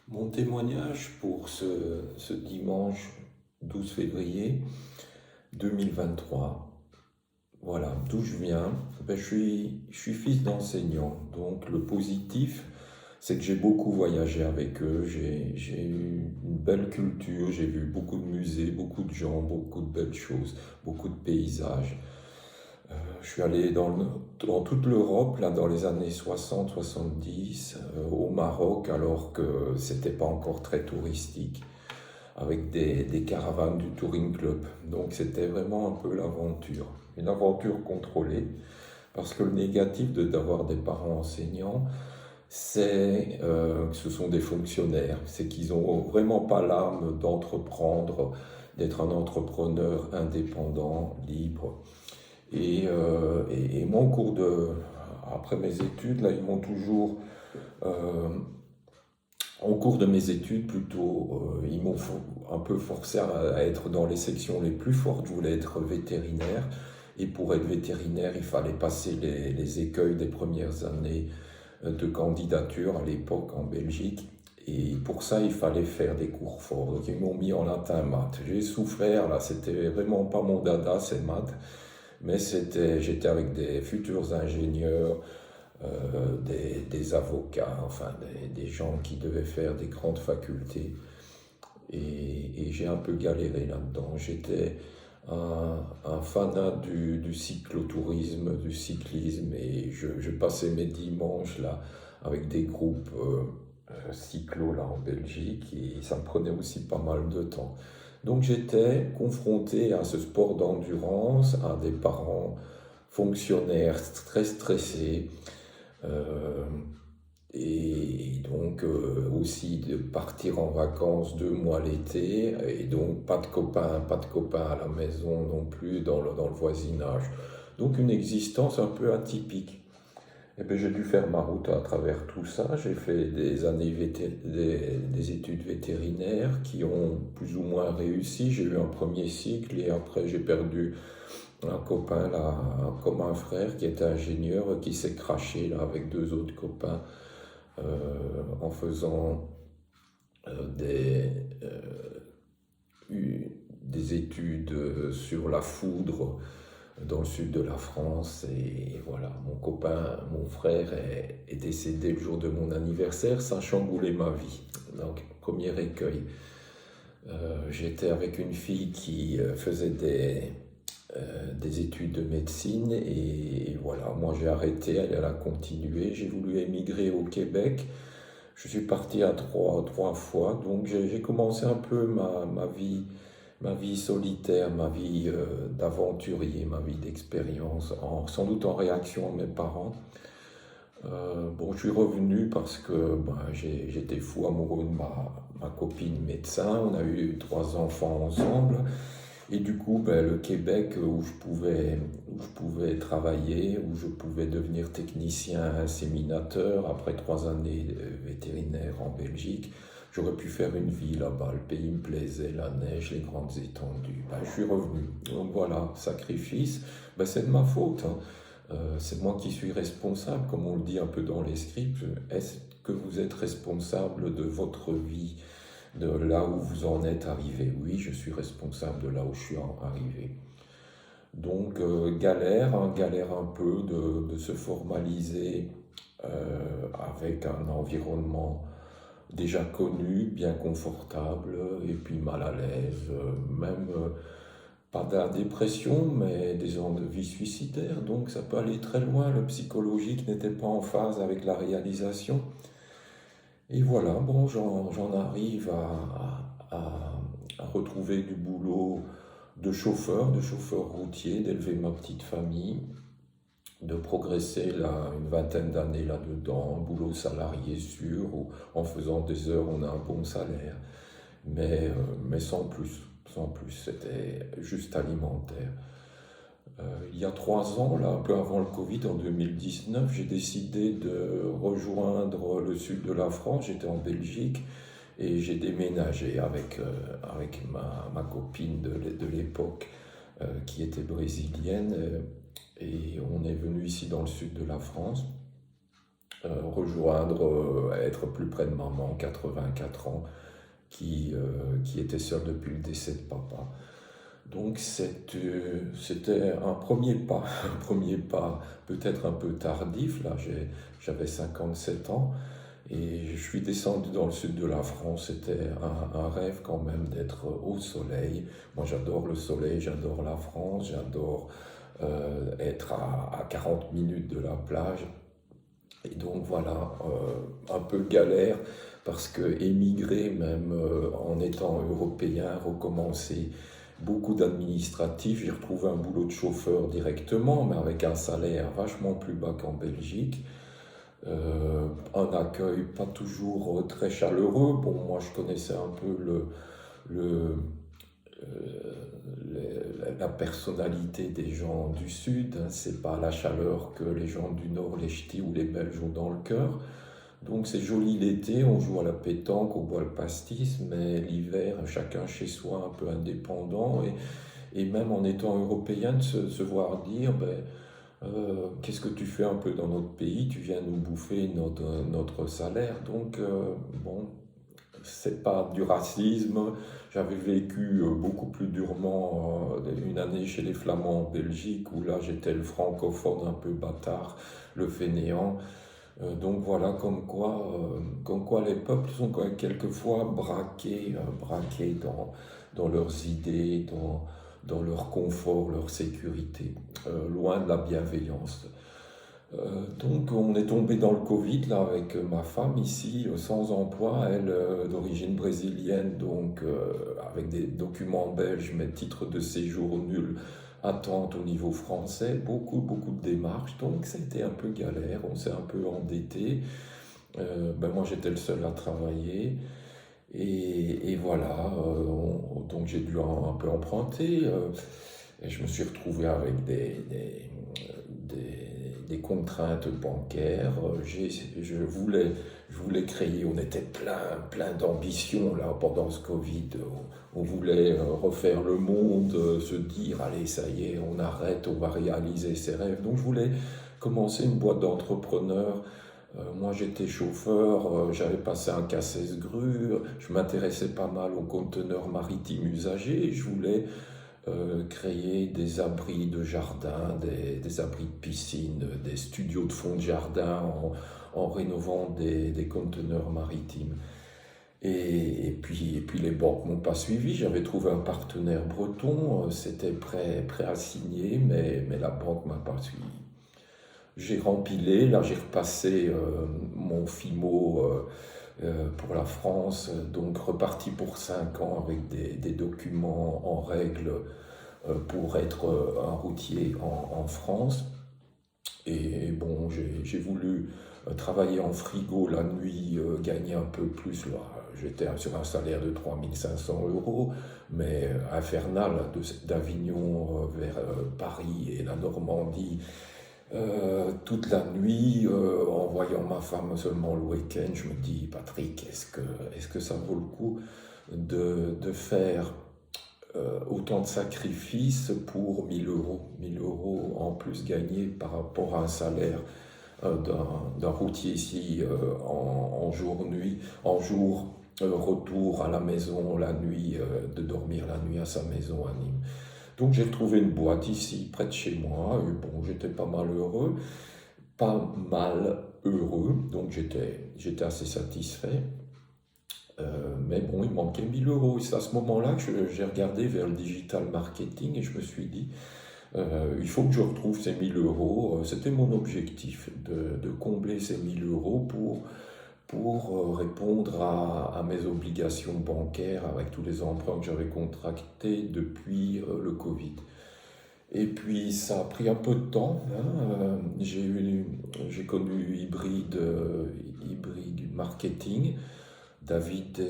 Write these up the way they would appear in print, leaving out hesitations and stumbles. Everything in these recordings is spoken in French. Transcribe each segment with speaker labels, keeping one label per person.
Speaker 1: Mon témoignage pour ce dimanche 12 février 2023, voilà, d'où je viens. Je suis fils d'enseignant, donc le positif, c'est que j'ai beaucoup voyagé avec eux, j'ai eu une belle culture, j'ai vu beaucoup de musées, beaucoup de gens, beaucoup de belles choses, beaucoup de paysages. Je suis allé dans toute l'Europe, là, dans les années 60-70, au Maroc, alors que c'était pas encore très touristique, avec des caravanes du Touring Club. Donc c'était vraiment un peu l'aventure, une aventure contrôlée, parce que le négatif d'avoir des parents enseignants, c'est que ce sont des fonctionnaires, c'est qu'ils ont vraiment pas l'âme d'entreprendre, d'être un entrepreneur indépendant, libre. Et moi, après mes études, là, ils m'ont toujours, euh, au cours de mes études plutôt, ils m'ont un peu forcé à être dans les sections les plus fortes. Je voulais être vétérinaire. Et pour être vétérinaire, il fallait passer les écueils des premières années de candidature à l'époque en Belgique. Et pour ça, il fallait faire des cours forts. Donc, ils m'ont mis en latin maths. J'ai souffert, là, c'était vraiment pas mon dada, ces maths. Mais j'étais avec des futurs ingénieurs, des avocats, enfin des gens qui devaient faire des grandes facultés. Et j'ai un peu galéré là-dedans. J'étais un fanat du cyclotourisme, du cyclisme, et je passais mes dimanches là avec des groupes cyclo là en Belgique, et ça me prenait aussi pas mal de temps. Donc j'étais confronté à ce sport d'endurance, à des parents fonctionnaires très stressés, euh, et donc aussi de partir en vacances 2 mois l'été, et donc pas de copains à la maison non plus dans le voisinage. Donc une existence un peu atypique. Et bien, j'ai dû faire ma route à travers tout ça. J'ai fait des années des études vétérinaires qui ont plus ou moins réussi. J'ai eu un premier cycle et après j'ai perdu un copain là, comme un frère qui était ingénieur qui s'est craché là avec deux autres copains en faisant euh, des, euh, des études sur la foudre dans le sud de la France. Et voilà, mon copain, mon frère est décédé le jour de mon anniversaire. Ça a chamboulé ma vie. Donc, premier écueil. J'étais avec une fille qui faisait des études de médecine et voilà, moi j'ai arrêté, elle a continué. J'ai voulu émigrer au Québec. Je suis parti à trois fois, donc j'ai commencé un peu ma vie solitaire, ma vie d'aventurier, ma vie d'expérience, sans doute en réaction à mes parents. Bon, je suis revenu parce que j'étais fou amoureux de ma copine médecin. On a eu 3 enfants ensemble. Et du coup, le Québec où je pouvais travailler, où je pouvais devenir technicien inséminateur après 3 années vétérinaire en Belgique, j'aurais pu faire une vie là-bas. Le pays me plaisait, la neige, les grandes étendues. Je suis revenu. Donc voilà, sacrifice, c'est de ma faute, hein. C'est moi qui suis responsable, comme on le dit un peu dans les scripts. Est-ce que vous êtes responsable de votre vie, de là où vous en êtes arrivé? Oui, je suis responsable de là où je suis arrivé. Donc, galère, hein, galère un peu de se formaliser avec un environnement déjà connu, bien confortable, et puis mal à l'aise, même pas de la dépression, mais des envies suicidaires. Donc ça peut aller très loin. Le psychologique n'était pas en phase avec la réalisation. Et voilà, bon, j'en arrive à retrouver du boulot de chauffeur routier, d'élever ma petite famille, de progresser là une vingtaine d'années là-dedans, un boulot salarié sûr, où en faisant des heures on a un bon salaire, mais sans plus, sans plus, c'était juste alimentaire. Il y a 3 ans, là, un peu avant le Covid, en 2019, j'ai décidé de rejoindre le sud de la France. J'étais en Belgique et j'ai déménagé avec ma copine de l'époque qui était brésilienne. Et on est venu ici dans le sud de la France. rejoindre, être plus près de maman, 84 ans, qui était seule depuis le décès de papa. Donc c'était un premier pas, un premier pas peut-être un peu tardif. Là, j'avais 57 ans et je suis descendu dans le sud de la France. C'était un rêve quand même d'être au soleil. Moi, j'adore le soleil, j'adore la France, j'adore être à 40 minutes de la plage. Et donc voilà, un peu galère parce que émigrer, même en étant européen, recommencer beaucoup d'administratifs, j'ai retrouvé un boulot de chauffeur directement, mais avec un salaire vachement plus bas qu'en Belgique. Un accueil pas toujours très chaleureux. Bon, moi je connaissais un peu le, la personnalité des gens du Sud, hein. C'est pas la chaleur que les gens du Nord, les Ch'tis ou les Belges ont dans le cœur. Donc c'est joli l'été, on joue à la pétanque, on boit le pastis, mais l'hiver, chacun chez soi, un peu indépendant. Et même en étant européen, de se voir dire, ben, qu'est-ce que tu fais un peu dans notre pays? Tu viens nous bouffer notre salaire. Donc, bon, c'est pas du racisme. J'avais vécu beaucoup plus durement une année chez les Flamands en Belgique, où là j'étais le francophone un peu bâtard, le fainéant. Donc voilà, comme quoi les peuples sont quand même quelquefois braqués dans leurs idées, dans leur confort, leur sécurité, loin de la bienveillance. Donc on est tombé dans le Covid là avec ma femme ici, sans emploi, elle d'origine brésilienne, donc avec des documents belges, mais titre de séjour nul, attente au niveau français, beaucoup de démarches, donc c'était un peu galère, on s'est un peu endetté. Ben moi j'étais le seul à travailler et voilà, donc j'ai dû un peu emprunter et je me suis retrouvé avec des contraintes bancaires. Je voulais créer, on était plein d'ambition là pendant ce Covid. On voulait refaire le monde, se dire, allez, ça y est, on arrête, on va réaliser ses rêves. Donc je voulais commencer une boîte d'entrepreneurs. Moi j'étais chauffeur, j'avais passé un casse-grue, je m'intéressais pas mal aux conteneurs maritimes usagés et je voulais créer des abris de jardin, des abris de piscine, des studios de fond de jardin en rénovant des conteneurs maritimes. Et puis les banques m'ont pas suivi, j'avais trouvé un partenaire breton, c'était prêt à signer, mais la banque m'a pas suivi. J'ai rempilé, là j'ai repassé mon FIMO pour la France, donc reparti pour 5 ans avec des documents en règle pour être un routier en France. Et bon, j'ai voulu travailler en frigo la nuit, gagner un peu plus. Là. J'étais sur un salaire de 3 500 euros, mais infernal, d'Avignon vers Paris et la Normandie. Toute la nuit, en voyant ma femme seulement le week-end, je me dis, Patrick, est-ce que ça vaut le coup de faire autant de sacrifices pour 1000 euros? 1000 € en plus gagnés par rapport à un salaire d'un routier ici en jour-nuit, en jour, retour à la maison la nuit, de dormir la nuit à sa maison à Nîmes. Donc j'ai trouvé une boîte ici, près de chez moi, et bon, j'étais pas mal heureux, donc j'étais assez satisfait. Mais bon, il manquait 1000 euros. Et c'est à ce moment-là que j'ai regardé vers le digital marketing et je me suis dit, il faut que je retrouve ces 1000 euros. C'était mon objectif de combler ces 1000 € pour répondre à mes obligations bancaires avec tous les emprunts que j'avais contractés depuis le Covid. Et puis ça a pris un peu de temps, hein. J'ai connu Hybrid Marketing, David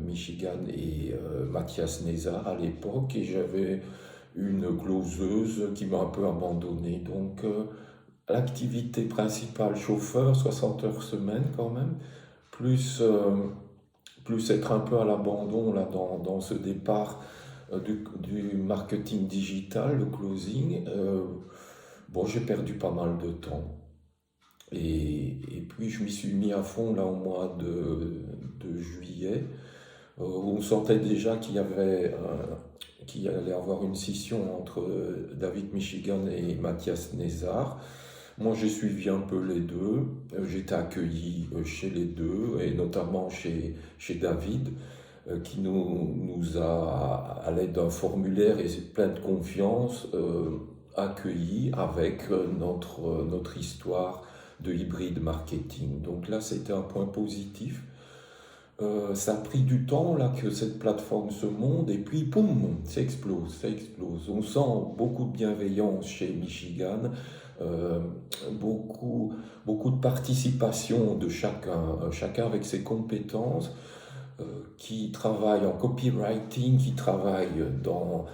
Speaker 1: Michigan et Mathias Nezar à l'époque, et j'avais une closeuse qui m'a un peu abandonné. Donc l'activité principale, chauffeur, 60 heures semaine quand même, plus, plus être un peu à l'abandon là, dans ce départ du marketing digital, le closing. Bon, j'ai perdu pas mal de temps. Et puis je m'y suis mis à fond là au mois de juillet. On sentait déjà qu'il allait y avoir une scission entre David Michigan et Mathias Nezar. Moi, j'ai suivi un peu les deux. J'étais accueilli chez les deux, et notamment chez David, qui nous a, à l'aide d'un formulaire et plein de confiance, accueillis avec notre histoire de hybride marketing. Donc là, c'était un point positif. Ça a pris du temps là que cette plateforme se monte et puis boum, ça explose, ça explose. On sent beaucoup de bienveillance chez Michigan, euh, beaucoup de participation de chacun avec ses compétences, qui travaille en copywriting, qui travaille dans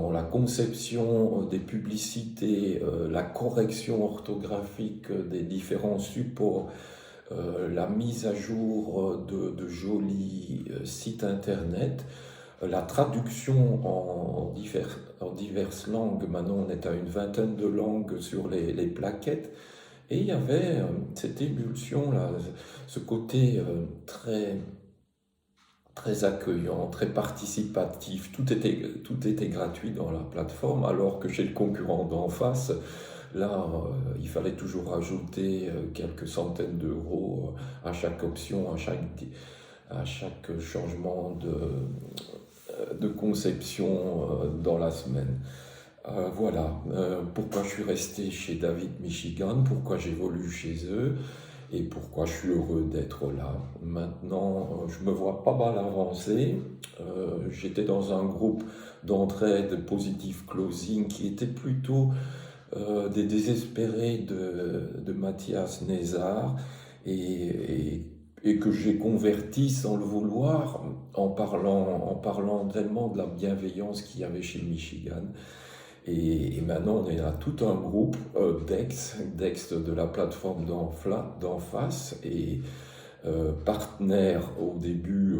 Speaker 1: la conception des publicités, la correction orthographique des différents supports, la mise à jour de jolis sites internet, la traduction en diverses langues. Maintenant, on est à une vingtaine de langues sur les plaquettes. Et il y avait cette émulsion là, ce côté très accueillant, très participatif. Tout était gratuit dans la plateforme, alors que chez le concurrent d'en face, là, il fallait toujours rajouter quelques centaines d'euros à chaque option, à chaque changement de conception dans la semaine. Voilà pourquoi je suis resté chez David Michigan, pourquoi j'évolue chez eux et pourquoi je suis heureux d'être là. Maintenant, je me vois pas mal avancé. J'étais dans un groupe d'entraide Positive Closing qui était plutôt des désespérés de Mathias Nezar, et que j'ai converti sans le vouloir en parlant tellement de la bienveillance qu'il y avait chez Michigan. Et maintenant, on est là tout un groupe d'ex de la plateforme d'en face, et partenaires au début,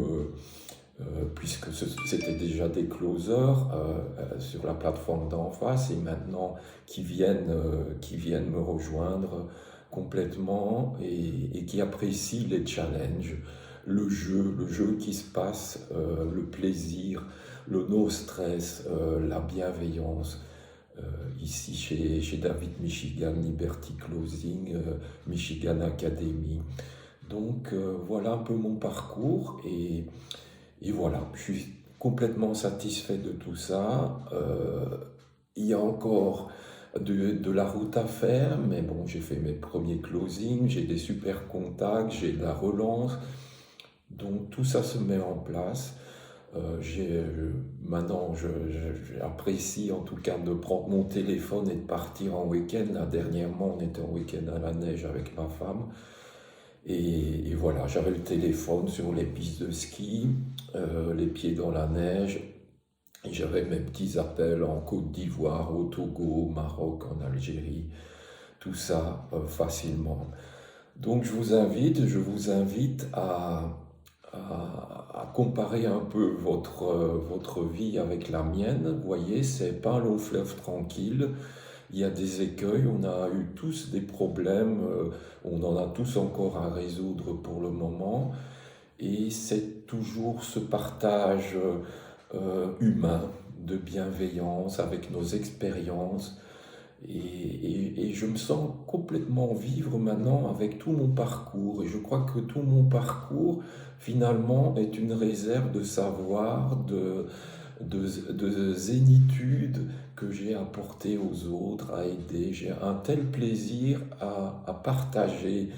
Speaker 1: puisque c'était déjà des closers sur la plateforme d'en face, et maintenant qui viennent me rejoindre complètement, et qui apprécient les challenges, le jeu qui se passe, le plaisir, le no stress, la bienveillance. Ici chez David Michigan, Liberty Closing, Michigan Academy. Donc voilà un peu mon parcours, et voilà, je suis complètement satisfait de tout ça. Il y a encore de la route à faire, mais bon, j'ai fait mes premiers closings, j'ai des super contacts, j'ai de la relance, donc tout ça se met en place. Maintenant, j'apprécie en tout cas de prendre mon téléphone et de partir en week-end. Là, dernièrement, on était en week-end à la neige avec ma femme. Et voilà, j'avais le téléphone sur les pistes de ski, les pieds dans la neige. Et j'avais mes petits appels en Côte d'Ivoire, au Togo, au Maroc, en Algérie. Tout ça facilement. Donc je vous invite à comparer un peu votre vie avec la mienne. Vous voyez, c'est pas un long fleuve tranquille. Il y a des écueils, on a eu tous des problèmes, on en a tous encore à résoudre pour le moment. Et c'est toujours ce partage humain, de bienveillance avec nos expériences. Et je me sens complètement vivre maintenant avec tout mon parcours. Et je crois que tout mon parcours, finalement, est une réserve de savoir, de zénitude que j'ai apporté aux autres, à aider. J'ai un tel plaisir à partager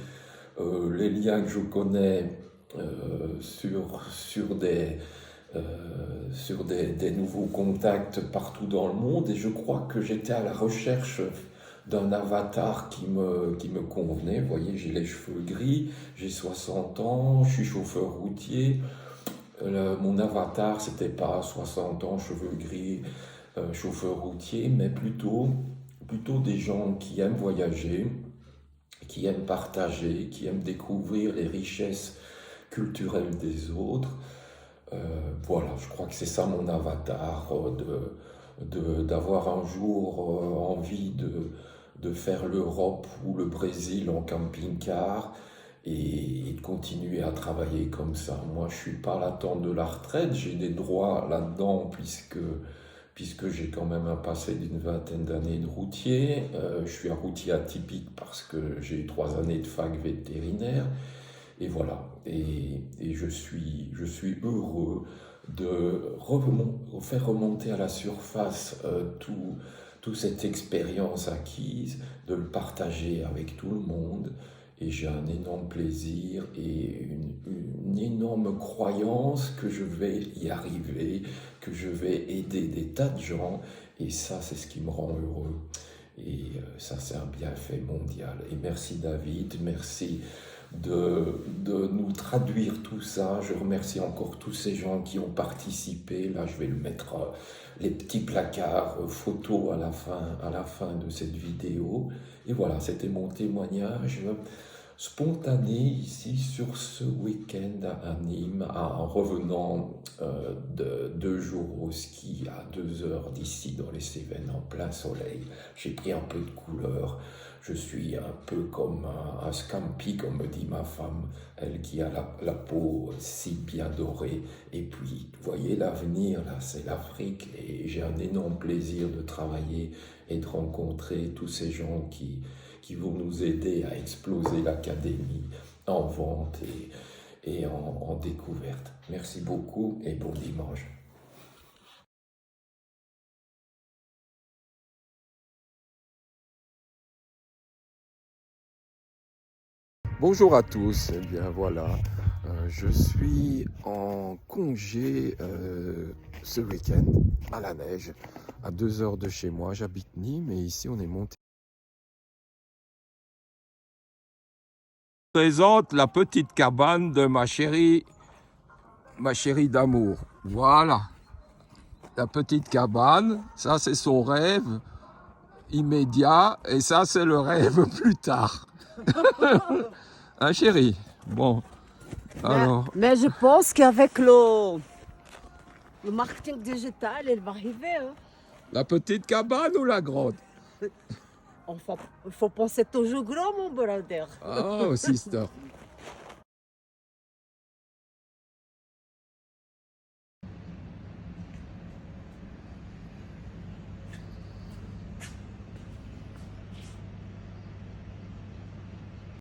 Speaker 1: les liens que je connais sur des nouveaux contacts partout dans le monde, et je crois que j'étais à la recherche d'un avatar qui me convenait. Vous voyez, j'ai les cheveux gris, j'ai 60 ans, je suis chauffeur routier. Mon avatar, c'était pas 60 ans, cheveux gris, chauffeur routier, mais plutôt des gens qui aiment voyager, qui aiment partager, qui aiment découvrir les richesses culturelles des autres. Voilà, je crois que c'est ça mon avatar, d'avoir un jour envie de faire l'Europe ou le Brésil en camping-car, et de continuer à travailler comme ça. Moi, je suis pas à l'attente de la retraite, j'ai des droits là-dedans puisque j'ai quand même un passé d'une vingtaine d'années de routier. Je suis un routier atypique parce que j'ai eu 3 années de fac vétérinaire. Et voilà, et je suis heureux de faire remonter à la surface toute cette expérience acquise, de le partager avec tout le monde. Et j'ai un énorme plaisir et une énorme croyance que je vais y arriver, que je vais aider des tas de gens. Et ça, c'est ce qui me rend heureux. Et ça, c'est un bienfait mondial. Et merci David, merci de nous traduire tout ça. Je remercie encore tous ces gens qui ont participé. Là, je vais le mettre, les petits placards, photos à la fin de cette vidéo. Et voilà, c'était mon témoignage spontané ici sur ce week-end à Nîmes, en revenant de 2 jours au ski à 2 heures d'ici dans les Cévennes en plein soleil. J'ai pris un peu de couleur. Je suis un peu comme un scampi, comme me dit ma femme, elle qui a la peau si bien dorée. Et puis, vous voyez, l'avenir, là, c'est l'Afrique. Et j'ai un énorme plaisir de travailler et de rencontrer tous ces gens qui vont nous aider à exploser l'académie en vente et en découverte. Merci beaucoup et bon dimanche. Bonjour à tous, eh bien voilà, je suis en congé ce week-end à la neige, à 2 heures de chez moi. J'habite Nîmes et ici on est monté. Je présente la petite cabane de ma chérie d'amour. Voilà, la petite cabane, ça c'est son rêve immédiat et ça c'est le rêve plus tard. Hein chérie? Bon, alors.
Speaker 2: Mais je pense qu'avec le marketing digital, elle va arriver. Hein.
Speaker 1: La petite cabane ou la grande?
Speaker 2: Enfin, il faut penser toujours grand, mon brother.
Speaker 1: Oh, sister.